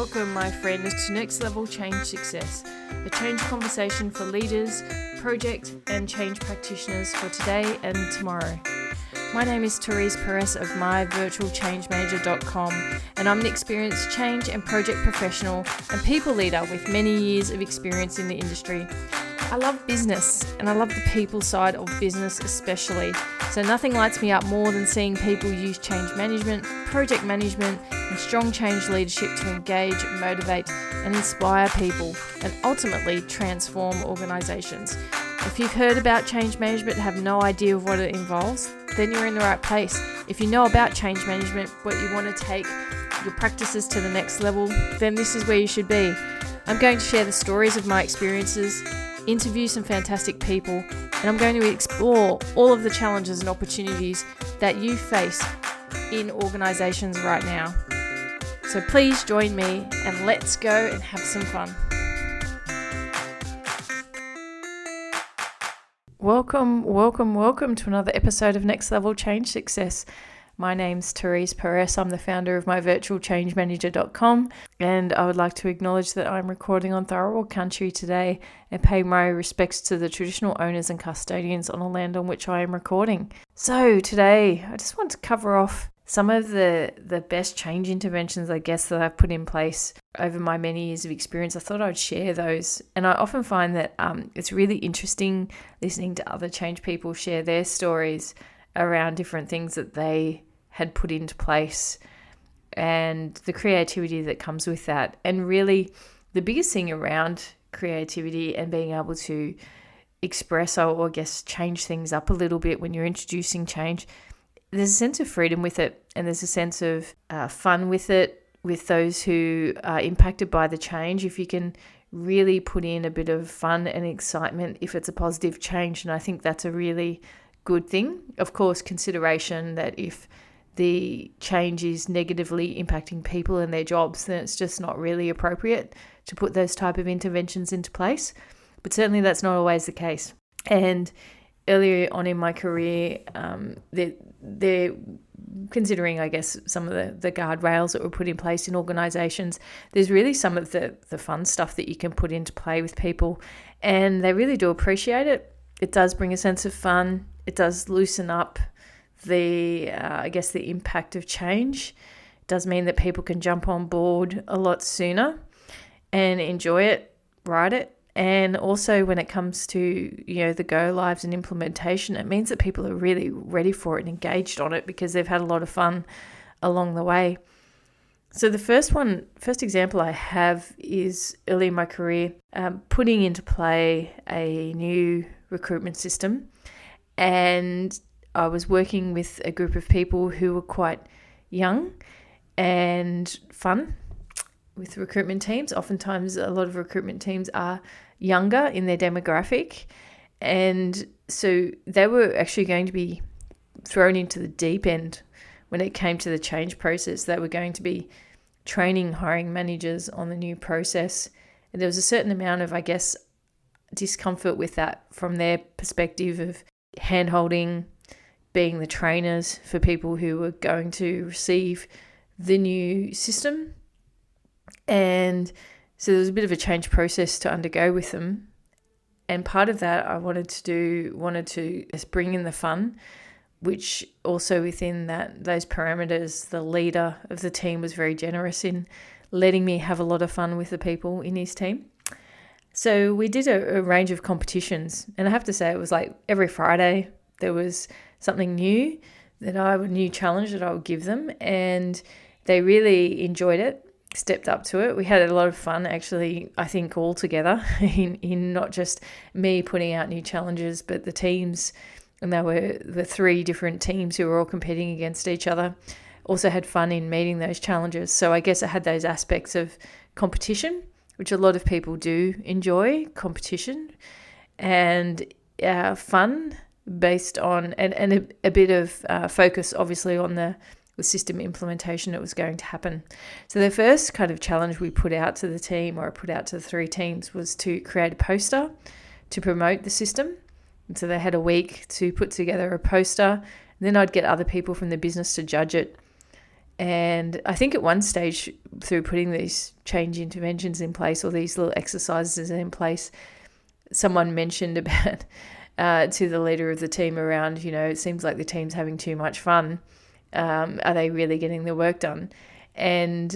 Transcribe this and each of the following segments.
Welcome, my friends, to Next Level Change Success, a change conversation for leaders, project and change practitioners for today and tomorrow. My name is Therese Perez of myvirtualchangemanager.com, and I'm an experienced change and project professional and people leader with many years of experience in the industry. I love business, and I love the people side of business especially. So nothing lights me up more than seeing people use change management, project management, and strong change leadership to engage, motivate, and inspire people, and ultimately transform organisations. If you've heard about change management and have no idea of what it involves, then you're in the right place. If you know about change management, but you want to take your practices to the next level, then this is where you should be. I'm going to share the stories of my experiences, interview some fantastic people, and I'm going to explore all of the challenges and opportunities that you face in organisations right now. So please join me and let's go and have some fun. Welcome to another episode of Next Level Change Success. My name's Therese Perez. I'm the founder of myvirtualchangemanager.com, and I would like to acknowledge that I'm recording on Tharawal country today and pay my respects to the traditional owners and custodians on the land on which I am recording. So today, I just want to cover off some of the best change interventions, I guess, that I've put in place over my many years of experience. I thought I'd share those. And I often find that it's really interesting listening to other change people share their stories around different things that they had put into place and the creativity that comes with that. And really, the biggest thing around creativity and being able to express or I guess change things up a little bit when you're introducing change, there's a sense of freedom with it, and there's a sense of fun with it, with those who are impacted by the change. If you can really put in a bit of fun and excitement, if it's a positive change, and I think that's a really good thing. Of course, consideration that if the change is negatively impacting people and their jobs, then it's just not really appropriate to put those type of interventions into place. But certainly that's not always the case. And earlier on in my career, they're considering, I guess, some of the guardrails that were put in place in organisations. There's really some of the fun stuff that you can put into play with people, and they really do appreciate it. It does bring a sense of fun. It does loosen up the impact of change. It does mean that people can jump on board a lot sooner and enjoy it, ride it. And also when it comes to, the go lives and implementation, it means that people are really ready for it and engaged on it because they've had a lot of fun along the way. So the first example I have is early in my career, putting into play a new recruitment system. And I was working with a group of people who were quite young and fun with recruitment teams. Oftentimes, a lot of recruitment teams are younger in their demographic. And so they were actually going to be thrown into the deep end when it came to the change process. They were going to be training hiring managers on the new process. And there was a certain amount of, I guess, discomfort with that from their perspective of hand-holding, being the trainers for people who were going to receive the new system. And so there was a bit of a change process to undergo with them. And part of that I wanted to just bring in the fun, which also within those parameters, the leader of the team was very generous in letting me have a lot of fun with the people in his team. So we did a range of competitions, and I have to say it was like every Friday there was something new new challenge that I would give them, and they really enjoyed it, stepped up to it. We had a lot of fun actually, I think, all together in not just me putting out new challenges, but the teams, and there were the 3 different teams who were all competing against each other, also had fun in meeting those challenges. So I guess I had those aspects of competition, which a lot of people do enjoy, competition, and fun based on, and a bit of focus obviously on the system implementation that was going to happen. So the first kind of challenge we put out to the team, or I put out to the 3 teams, was to create a poster to promote the system. And so they had a week to put together a poster, and then I'd get other people from the business to judge it. And I think at one stage, through putting these change interventions in place or these little exercises in place, someone mentioned about to the leader of the team around, it seems like the team's having too much fun. Are they really getting the work done? And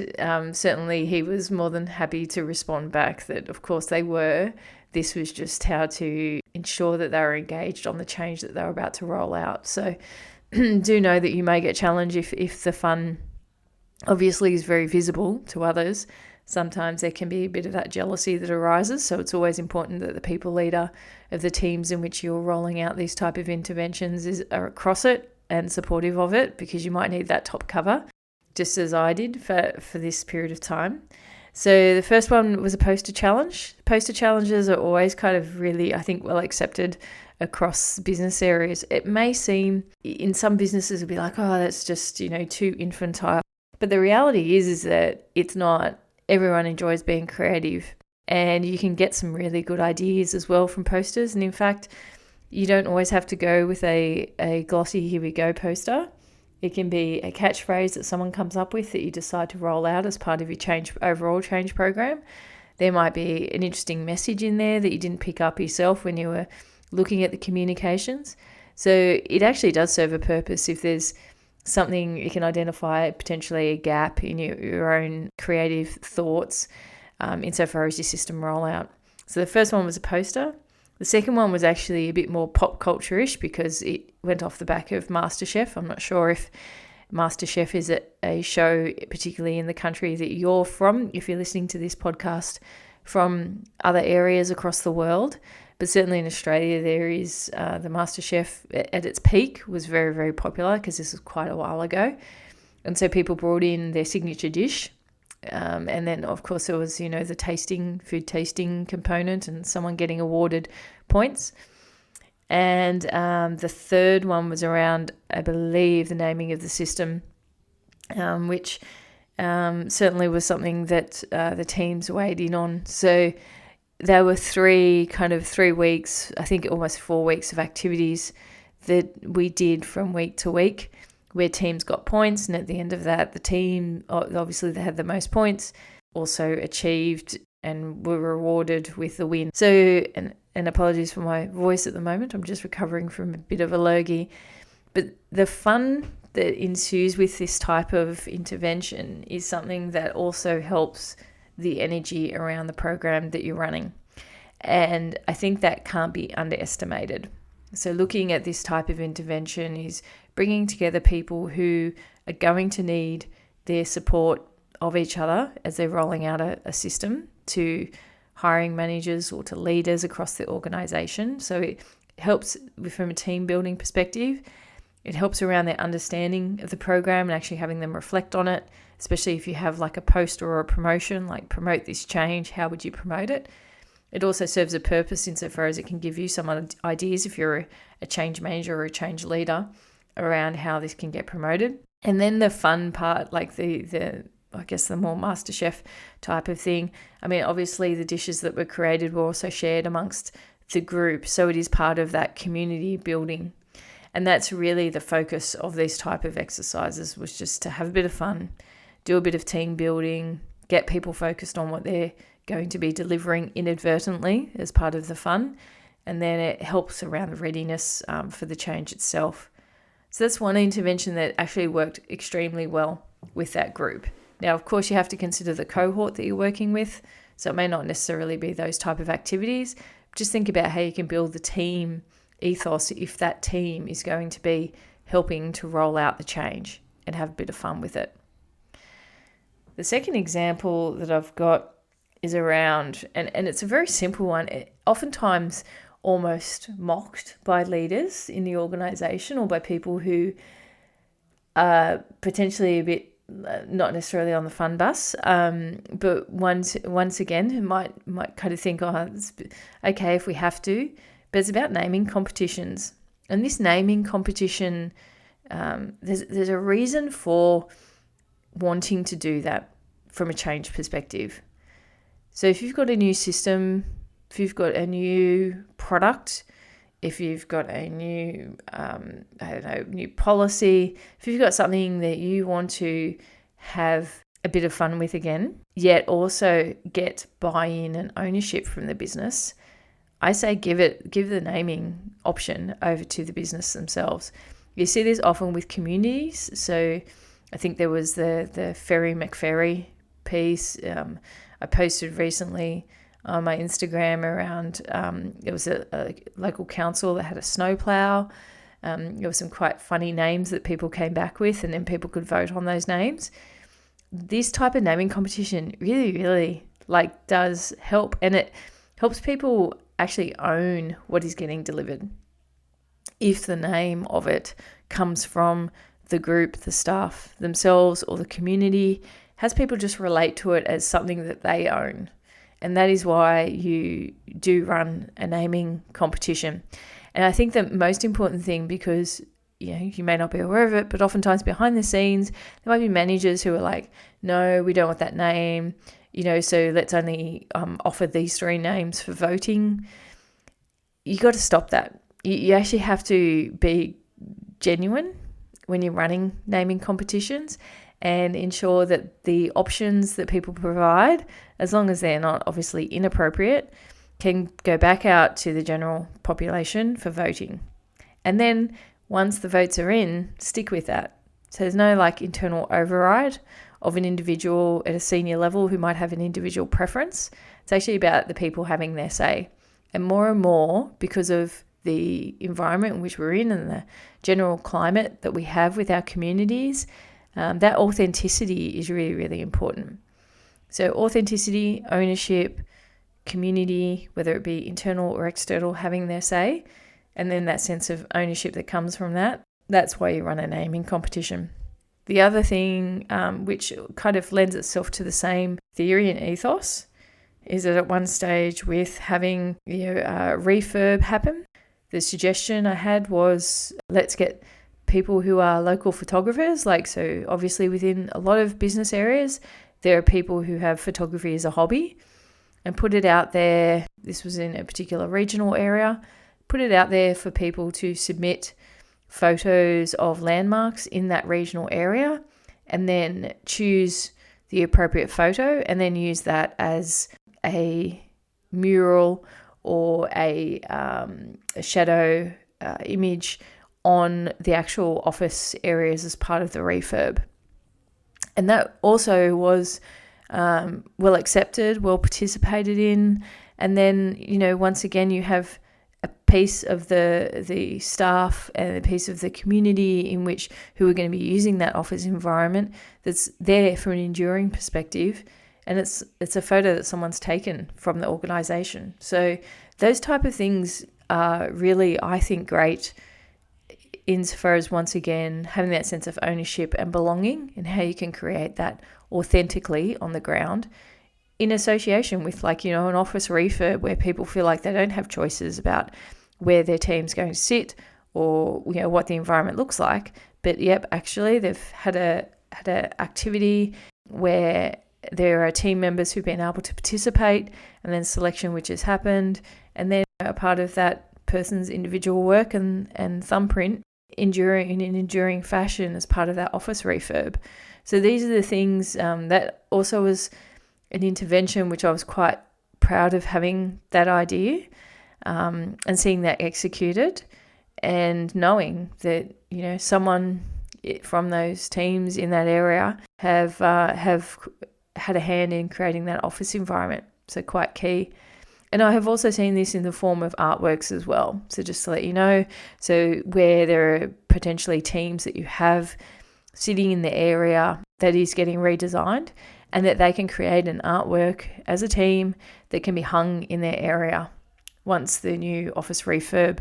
certainly he was more than happy to respond back that, of course, they were. This was just how to ensure that they were engaged on the change that they were about to roll out. So do know that you may get challenged if the fun obviously is very visible to others. Sometimes there can be a bit of that jealousy that arises. So it's always important that the people leader of the teams in which you're rolling out these type of interventions are across it and supportive of it, because you might need that top cover, just as I did for this period of time. So the first one was a poster challenge. Poster challenges are always kind of really, I think, well accepted across business areas. It may seem in some businesses it'll be like, oh, that's just, too infantile. But the reality is that it's not. Everyone enjoys being creative, and you can get some really good ideas as well from posters. And in fact, you don't always have to go with a glossy here we go poster. It can be a catchphrase that someone comes up with that you decide to roll out as part of your overall change program. There might be an interesting message in there that you didn't pick up yourself when you were looking at the communications. So it actually does serve a purpose if there's something you can identify, potentially a gap in your own creative thoughts insofar as your system rollout. So the first one was a poster. The second one was actually a bit more pop culture-ish because it went off the back of MasterChef. I'm not sure if MasterChef is a show, particularly in the country that you're from, if you're listening to this podcast from other areas across the world. But certainly in Australia, there is the MasterChef at its peak was very, very popular because this was quite a while ago. And so people brought in their signature dish. And then, of course, there was, the food tasting component and someone getting awarded points. And the third one was around, I believe, the naming of the system, which certainly was something that the teams weighed in on. So there were 3 weeks, I think almost 4 weeks of activities that we did from week to week, where teams got points, and at the end of that, the team, obviously they had the most points, also achieved and were rewarded with the win. So, and apologies for my voice at the moment, I'm just recovering from a bit of a lurgy, but the fun that ensues with this type of intervention is something that also helps the energy around the program that you're running. And I think that can't be underestimated. So looking at this type of intervention is bringing together people who are going to need their support of each other as they're rolling out a system to hiring managers or to leaders across the organisation. So it helps from a team building perspective. It helps around their understanding of the program and actually having them reflect on it, especially if you have like a poster or a promotion, like promote this change, how would you promote it? It also serves a purpose insofar as it can give you some ideas if you're a change manager or a change leader around how this can get promoted. And then the fun part, like the I guess the more MasterChef type of thing. I mean, obviously the dishes that were created were also shared amongst the group. So it is part of that community building. And that's really the focus of these type of exercises, was just to have a bit of fun, do a bit of team building, get people focused on what they're going to be delivering inadvertently as part of the fun. And then it helps around the readiness for the change itself. So that's one intervention that actually worked extremely well with that group. Now, of course, you have to consider the cohort that you're working with. So it may not necessarily be those type of activities. Just think about how you can build the team ethos if that team is going to be helping to roll out the change and have a bit of fun with it. The second example that I've got is around, and it's a very simple one, oftentimes almost mocked by leaders in the organisation or by people who are potentially a bit not necessarily on the fun bus, but once again, who might kind of think, oh, it's okay if we have to, but it's about naming competitions. And this naming competition, there's a reason for wanting to do that from a change perspective. So if you've got a new system, if you've got a new product, if you've got a new, new policy, if you've got something that you want to have a bit of fun with again, yet also get buy-in and ownership from the business, I say give the naming option over to the business themselves. You see this often with communities. So I think there was the Ferry McFerry piece I posted recently on my Instagram around, it was a local council that had a snowplow. There were some quite funny names that people came back with, and then people could vote on those names. This type of naming competition really does help, and it helps people actually own what is getting delivered. If the name of it comes from the group, the staff themselves, or the community, has people just relate to it as something that they own. And that is why you do run a naming competition. And I think the most important thing, because you may not be aware of it, but oftentimes behind the scenes, there might be managers who are like, no, we don't want that name, so let's only offer these 3 names for voting. You got to stop that. You actually have to be genuine when you're running naming competitions and ensure that the options that people provide, as long as they're not obviously inappropriate, can go back out to the general population for voting. And then once the votes are in, stick with that. So there's no internal override of an individual at a senior level who might have an individual preference. It's actually about the people having their say. And more, because of the environment in which we're in and the general climate that we have with our communities, that authenticity is really important. So authenticity, ownership, community, whether it be internal or external, having their say, and then that sense of ownership that comes from that. That's why you run a naming competition. The other thing, which kind of lends itself to the same theory and ethos, is that at one stage with having refurb happen, the suggestion I had was, let's get people who are local photographers. So obviously within a lot of business areas, there are people who have photography as a hobby, and put it out there. This was in a particular regional area. Put it out there for people to submit photos of landmarks in that regional area, and then choose the appropriate photo and then use that as a mural or a shadow image on the actual office areas as part of the refurb. And that also was well accepted, well participated in. And then, once again, you have a piece of the staff and a piece of the community who are going to be using that office environment that's there from an enduring perspective, and it's a photo that someone's taken from the organisation. So those type of things are really, I think, great insofar as, once again, having that sense of ownership and belonging, and how you can create that authentically on the ground in association with an office refurb where people feel like they don't have choices about where their team's going to sit or what the environment looks like. But actually they've had a activity where there are team members who've been able to participate, and then selection which has happened, and then a part of that person's individual work and thumbprint in an enduring fashion as part of that office refurb. So these are the things that also was an intervention which I was quite proud of having that idea and seeing that executed, and knowing that someone from those teams in that area have had a hand in creating that office environment. So quite key. And I have also seen this in the form of artworks as well. So just to let you know, so where there are potentially teams that you have sitting in the area that is getting redesigned, and that they can create an artwork as a team that can be hung in their area once the new office refurb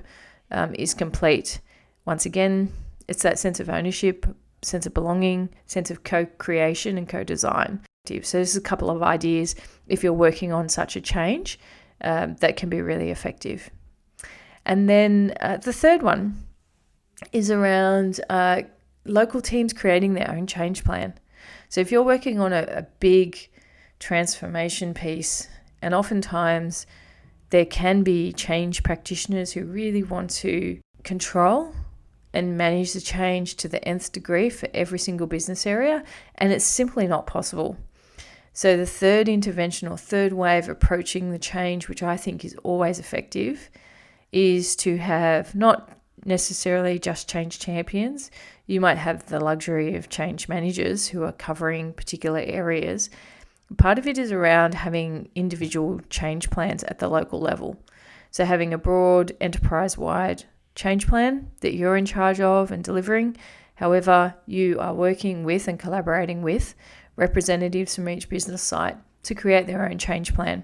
is complete. Once again, it's that sense of ownership, sense of belonging, sense of co-creation and co-design. So this is a couple of ideas if you're working on such a change that can be really effective. And then the third one is around local teams creating their own change plan. So if you're working on a big transformation piece, and oftentimes there can be change practitioners who really want to control and manage the change to the nth degree for every single business area, and it's simply not possible. So the third intervention or third way of approaching the change, which I think is always effective, is to have not necessarily just change champions. You might have the luxury of change managers who are covering particular areas. Part of it is around having individual change plans at the local level. So having a broad enterprise-wide change plan that you're in charge of and delivering. However, you are working with and collaborating with representatives from each business site to create their own change plan.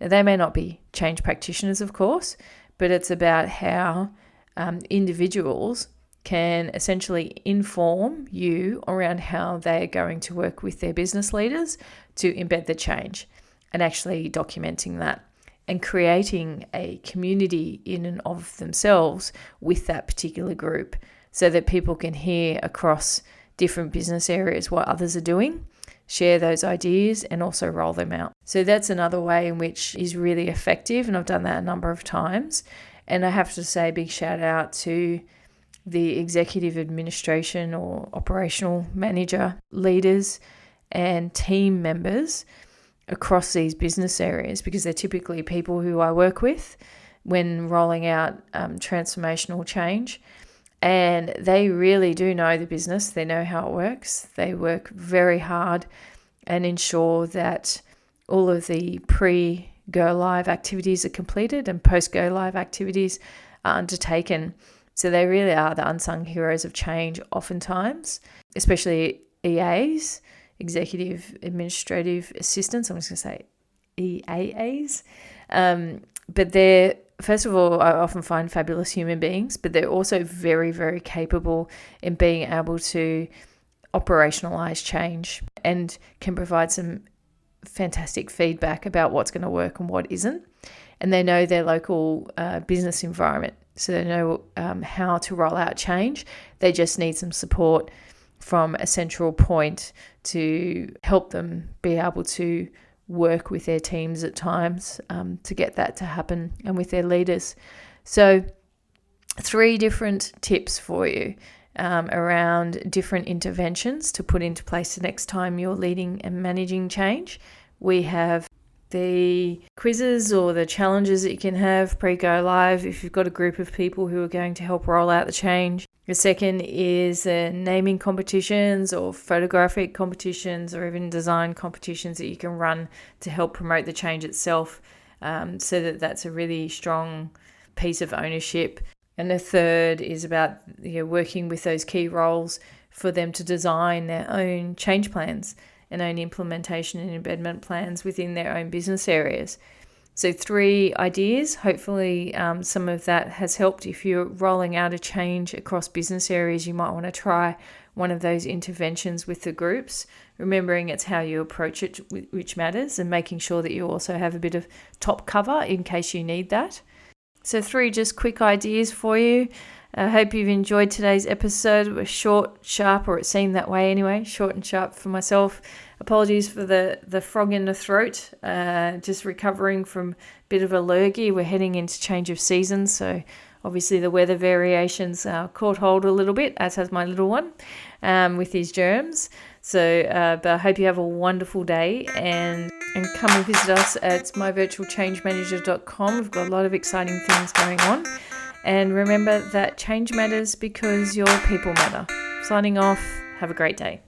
Now, they may not be change practitioners, of course, but it's about how individuals can essentially inform you around how they're going to work with their business leaders to embed the change, and actually documenting that and creating a community in and of themselves with that particular group, so that people can hear across different business areas what others are doing, share those ideas, and also roll them out. So that's another way in which is really effective, and I've done that a number of times. And I have to say a big shout out to the executive administration or operational manager leaders and team members across these business areas, because they're typically people who I work with when rolling out transformational change. And they really do know the business. They know how it works. They work very hard and ensure that all of the pre-go live activities are completed and post-go live activities are undertaken. So they really are the unsung heroes of change oftentimes, especially EAs, executive administrative assistants. I'm just going to say EAAs. But they're, first of all, I often find fabulous human beings, but they're also very, very capable in being able to operationalize change and can provide some fantastic feedback about what's going to work and what isn't. And they know their local business environment, so they know how to roll out change. They just need some support from a central point to help them be able to work with their teams at times to get that to happen, and with their leaders. So 3 different tips for you around different interventions to put into place the next time you're leading and managing change. We have the quizzes or the challenges that you can have pre-go live if you've got a group of people who are going to help roll out the change. The second is naming competitions or photographic competitions or even design competitions that you can run to help promote the change itself, so that that's a really strong piece of ownership. And the third is about working with those key roles for them to design their own change plans and own implementation and embedment plans within their own business areas. So 3 ideas. Hopefully some of that has helped. If you're rolling out a change across business areas, you might want to try one of those interventions with the groups, remembering it's how you approach it which matters, and making sure that you also have a bit of top cover in case you need that. So 3 just quick ideas for you. I hope you've enjoyed today's episode. It was short, sharp, or it seemed that way anyway, short and sharp for myself. Apologies for the frog in the throat, just recovering from a bit of a lurgy. We're heading into change of seasons, so obviously the weather variations caught hold a little bit, as has my little one with his germs. So, but I hope you have a wonderful day, and come and visit us at myvirtualchangemanager.com. We've got a lot of exciting things going on. And remember that change matters because your people matter. Signing off. Have a great day.